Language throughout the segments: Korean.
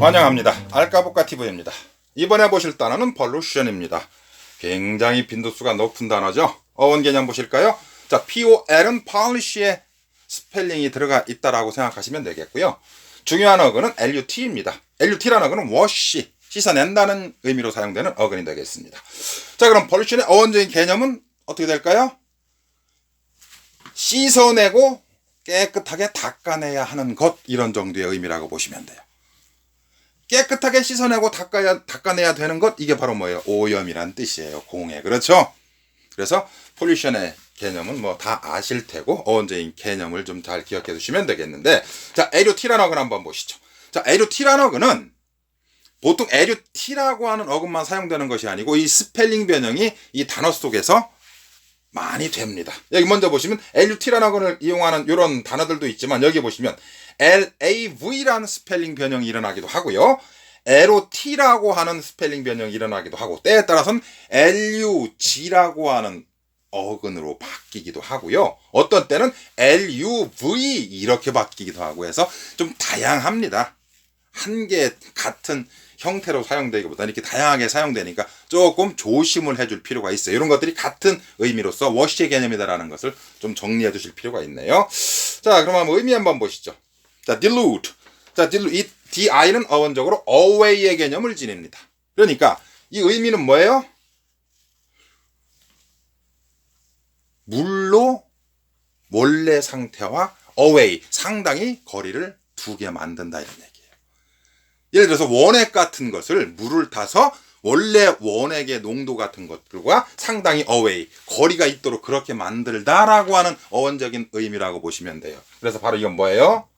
환영합니다. 알까복까 TV입니다. 이번에 보실 단어는 pollution입니다. 굉장히 빈도수가 높은 단어죠. 어원 개념 보실까요? 자, pol은 polish의 스펠링이 들어가 있다라고 생각하시면 되겠고요. 중요한 어근은 lut입니다. lut라는 어근은 wash, 씻어낸다는 의미로 사용되는 어근이 되겠습니다. 자, 그럼 pollution의 어원적인 개념은 어떻게 될까요? 씻어내고 깨끗하게 닦아내야 하는 것, 이런 정도의 의미라고 보시면 돼요. 깨끗하게 씻어내고 닦아내야 되는 것, 이게 바로 뭐예요? 오염이란 뜻이에요. 공해. 그렇죠? 그래서 pollution의 개념은 뭐 다 아실 테고 어원적인 개념을 좀 잘 기억해 두시면 되겠는데, 자, LUT라는 어근 한번 보시죠. 자, LUT라는 어근은 보통 LUT라고 하는 어근만 사용되는 것이 아니고 이 스펠링 변형이 이 단어 속에서 많이 됩니다. 여기 먼저 보시면 LUT라는 어근을 이용하는 이런 단어들도 있지만, 여기 보시면 LAV라는 스펠링 변형이 일어나기도 하고요. LOT라고 하는 스펠링 변형이 일어나기도 하고, 때에 따라서는 LUG라고 하는 어근으로 바뀌기도 하고요. 어떤 때는 LUV 이렇게 바뀌기도 하고 해서 좀 다양합니다. 한 개 같은 형태로 사용되기보다는 이렇게 다양하게 사용되니까 조금 조심을 해줄 필요가 있어요. 이런 것들이 같은 의미로서 워시의 개념이다라는 것을 좀 정리해 두실 필요가 있네요. 자, 그럼 한번 의미 한번 보시죠. 자, dilute. 자, dilute. 이 di는 어원적으로 away의 개념을 지닙니다. 그러니까 이 의미는 뭐예요? 물로 원래 상태와 away, 상당히 거리를 두게 만든다, 이런 얘기예요. 예를 들어서 원액 같은 것을 물을 타서 원래 원액의 농도 같은 것들과 상당히 away, 거리가 있도록 그렇게 만들다라고 하는 어원적인 의미라고 보시면 돼요. 그래서 바로 이건 뭐예요?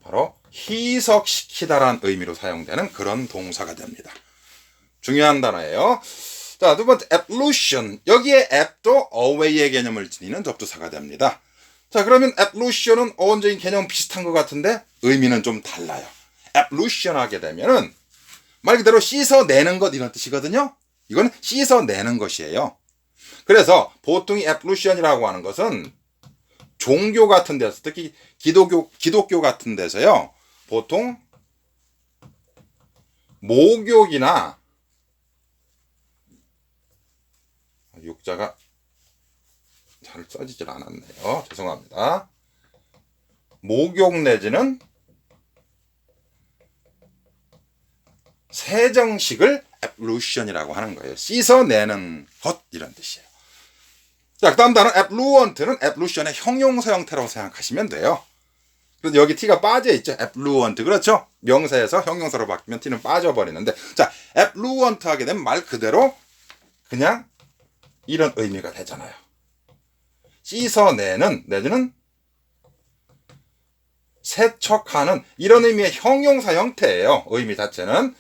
바로 희석시키다라는 의미로 사용되는 그런 동사가 됩니다. 중요한 단어예요. 자, 두 번째, ablution. 여기에 ab도 away의 개념을 지니는 접두사가 됩니다. 자, 그러면 ablution은 어원적인 개념 비슷한 것 같은데 의미는 좀 달라요. ablution 하게 되면은 말 그대로 씻어내는 것, 이런 뜻이거든요. 이건 씻어내는 것이에요. 그래서 보통 이 ablution이라고 하는 것은 종교 같은 데서, 특히 기독교 같은 데서요, 보통 목욕이나, 육자가 잘 써지질 않았네요. 죄송합니다. 목욕 내지는 세정식을 ablution이라고 하는 거예요. 씻어내는 것, 이런 뜻이에요. 자, 그 다음 단어 effluent는 ablution의 형용사 형태라고 생각하시면 돼요. 그래서 여기 t가 빠져 있죠. effluent. 그렇죠? 명사에서 형용사로 바뀌면 t는 빠져버리는데, 자, effluent 하게 되면 말 그대로 그냥 이런 의미가 되잖아요. 씻어내는, 내지는 세척하는, 이런 의미의 형용사 형태예요. 의미 자체는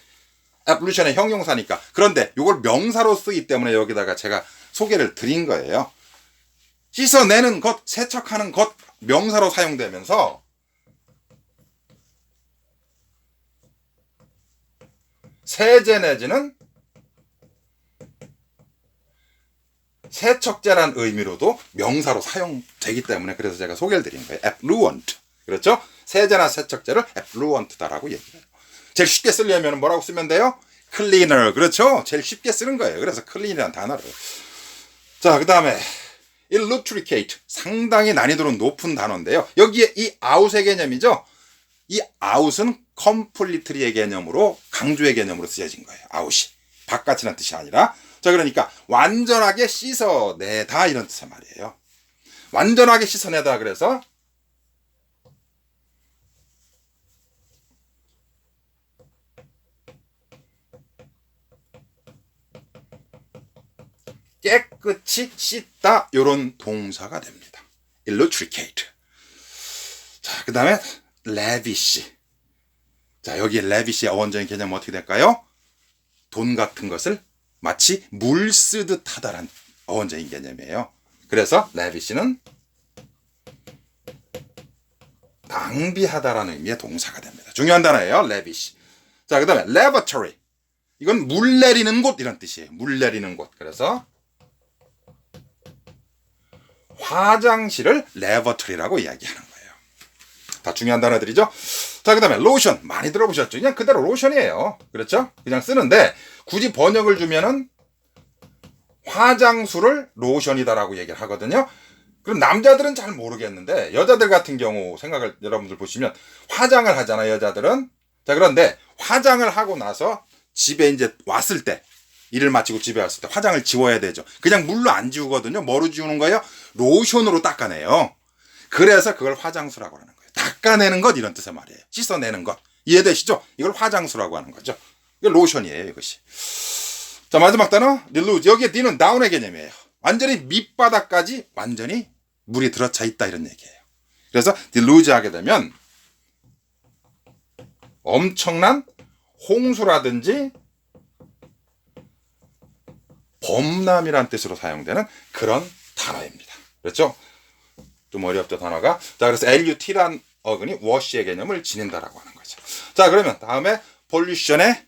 ablution의 형용사니까. 그런데 이걸 명사로 쓰기 때문에 여기다가 제가 소개를 드린 거예요. 씻어내는 것, 세척하는 것, 명사로 사용되면서 세제 내지는 세척제란 의미로도 명사로 사용되기 때문에, 그래서 제가 소개를 드린 거예요. effluent. 그렇죠? 세제나 세척제를 effluent다라고 얘기해요. 제일 쉽게 쓰려면 뭐라고 쓰면 돼요? cleaner. 그렇죠? 제일 쉽게 쓰는 거예요. 그래서 clean이라는 단어를. 자, 그 다음에 illutricate. 상당히 난이도는 높은 단어인데요. 여기에 이 out의 개념이죠. 이 out은 completely의 개념으로, 강조의 개념으로 쓰여진 거예요. out이. 바깥이라는 뜻이 아니라. 자, 그러니까 완전하게 씻어내다, 이런 뜻의 말이에요. 완전하게 씻어내다. 그래서 깨끗이 씻다, 이런 동사가 됩니다. illutricate. 자, 그 다음에 lavish. 자, 여기 lavish의 어원적인 개념은 어떻게 될까요? 돈 같은 것을 마치 물 쓰듯 하다란 어원적인 개념이에요. 그래서 lavish는 낭비하다라는 의미의 동사가 됩니다. 중요한 단어예요. lavish. 자, 그 다음에 lavatory. 이건 물 내리는 곳, 이런 뜻이에요. 물 내리는 곳. 그래서 화장실을 lavatory라고 이야기하는 거예요. 다 중요한 단어들이죠. 자, 그 다음에 로션. 많이 들어보셨죠? 그냥 그대로 로션이에요. 그렇죠? 그냥 쓰는데 굳이 번역을 주면은 화장수를 로션이다라고 얘기를 하거든요. 그럼 남자들은 잘 모르겠는데 여자들 같은 경우 생각을 여러분들 보시면 화장을 하잖아요, 여자들은. 자, 그런데 화장을 하고 나서 집에 이제 왔을 때, 일을 마치고 집에 왔을 때 화장을 지워야 되죠. 그냥 물로 안 지우거든요. 뭐로 지우는 거예요? 로션으로 닦아내요. 그래서 그걸 화장수라고 하는 거예요. 닦아내는 것 이런 뜻의 말이에요. 씻어내는 것. 이해되시죠? 이걸 화장수라고 하는 거죠. 이게 로션이에요, 이것이. 자, 마지막 단어 dilute. 여기에 D는 다운의 개념이에요. 완전히 밑바닥까지 완전히 물이 들어차 있다 이런 얘기예요. 그래서 dilute 하게 되면 엄청난 홍수라든지 범람이란 뜻으로 사용되는 그런 단어입니다. 그렇죠? 좀 어렵죠, 단어가. 자, 그래서 LUT란 어근이 wash의 개념을 지닌다라고 하는 거죠. 자, 그러면 다음에 pollution의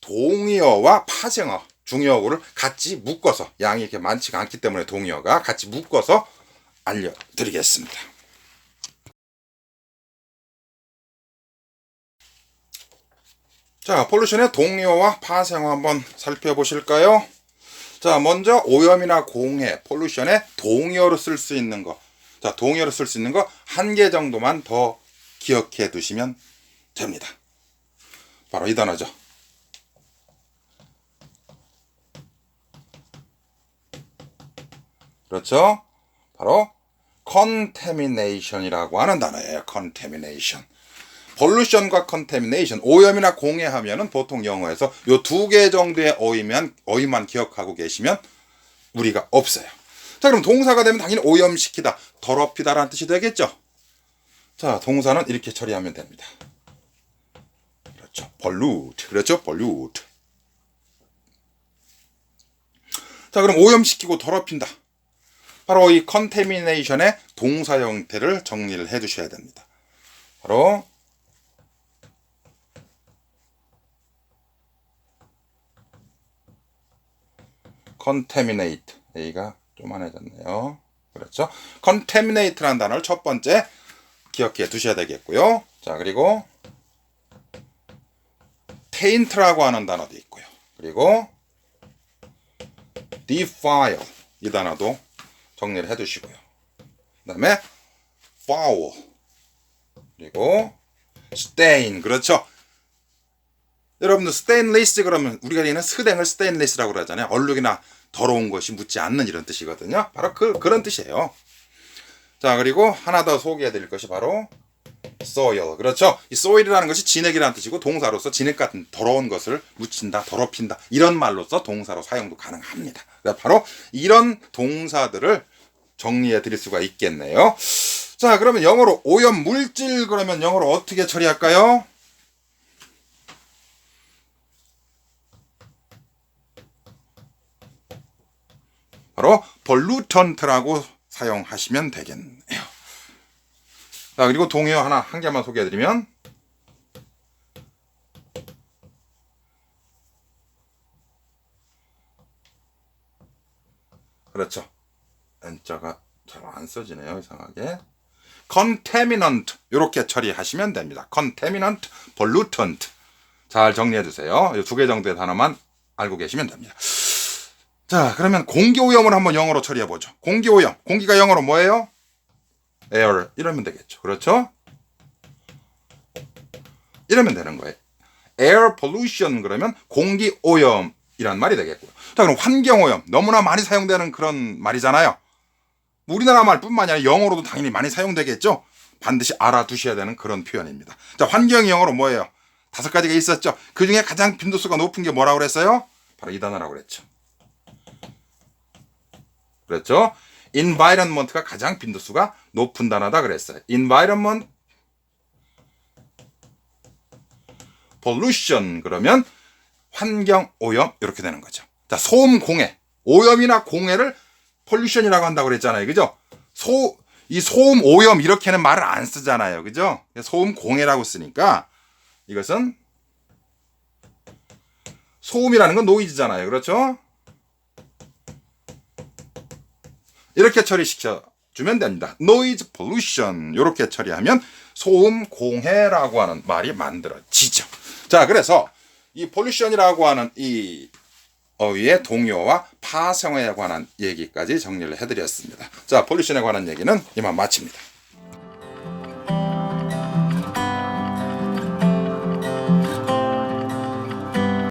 동의어와 파생어, 중요어구를 같이 묶어서, 양이 이렇게 많지가 않기 때문에 동의어가 같이 묶어서 알려드리겠습니다. 자, pollution의 동의어와 파생어 한번 살펴보실까요? 자, 먼저 오염이나 공해, pollution의 동의어로 쓸 수 있는 거. 자, 동의어로 쓸 수 있는 거 한 개 정도만 더 기억해 두시면 됩니다. 바로 이 단어죠. 그렇죠? 바로 contamination이라고 하는 단어예요. contamination. pollution과 contamination, 오염이나 공해하면은 보통 영어에서 요 두 개 정도의 어휘만 기억하고 계시면 무리가 없어요. 자, 그럼 동사가 되면 당연히 오염시키다, 더럽히다라는 뜻이 되겠죠. 자, 동사는 이렇게 처리하면 됩니다. 그렇죠. pollute. 그렇죠. pollute. 자, 그럼 오염시키고 더럽힌다. 바로 이 contamination의 동사 형태를 정리를 해 주셔야 됩니다. 바로 contaminate. A가 쪼만해졌네요. 그렇죠. contaminate라는 단어를 첫 번째 기억해 두셔야 되겠고요. 자, 그리고 taint라고 하는 단어도 있고요. 그리고 defile 이 단어도 정리를 해 두시고요. 그 다음에 foul 그리고 stain. 그렇죠. 여러분들 stainless 그러면 우리가 얘기하는 스댕을 stainless라고 그러잖아요. 얼룩이나 더러운 것이 묻지 않는 이런 뜻이거든요. 바로 그런 뜻이에요. 자, 그리고 하나 더 소개해 드릴 것이 바로 soil. 그렇죠. 이 soil이라는 것이 진액이라는 뜻이고 동사로서 진액 같은 더러운 것을 묻힌다, 더럽힌다 이런 말로서 동사로 사용도 가능합니다. 바로 이런 동사들을 정리해 드릴 수가 있겠네요. 자, 그러면 영어로 오염 물질 그러면 영어로 어떻게 처리할까요? 바로 pollutant라고 사용하시면 되겠네요. 자, 그리고 동의어 한 개만 소개해드리면 그렇죠. N자가 잘 안 써지네요. 이상하게. contaminant 이렇게 처리하시면 됩니다. contaminant, pollutant 잘 정리해주세요. 이 두 개 정도의 단어만 알고 계시면 됩니다. 자, 그러면 공기오염을 한번 영어로 처리해보죠. 공기오염. 공기가 영어로 뭐예요? air. 이러면 되겠죠. 그렇죠? 이러면 되는 거예요. air pollution 그러면 공기오염이란 말이 되겠고요. 자, 그럼 환경오염. 너무나 많이 사용되는 그런 말이잖아요. 우리나라 말뿐만 아니라 영어로도 당연히 많이 사용되겠죠. 반드시 알아두셔야 되는 그런 표현입니다. 자, 환경이 영어로 뭐예요? 5가지가 있었죠. 그 중에 가장 빈도수가 높은 게 뭐라고 그랬어요? 바로 이 단어라고 그랬죠. 그렇죠? environment가 가장 빈도수가 높은 단어다 그랬어요. environment, pollution 그러면 환경 오염 이렇게 되는 거죠. 자, 소음 공해. 오염이나 공해를 pollution이라고 한다고 그랬잖아요. 그죠? 이 소음 오염 이렇게는 말을 안 쓰잖아요. 그죠? 소음 공해라고 쓰니까 이것은 소음이라는 건 노이즈잖아요. 그렇죠? 이렇게 처리시켜 주면 됩니다. noise pollution 이렇게 처리하면 소음 공해라고 하는 말이 만들어지죠. 자, 그래서 이 pollution이라고 하는 이 어휘의 동요와 파생어에 관한 얘기까지 정리를 해드렸습니다. 자, pollution에 관한 얘기는 이만 마칩니다.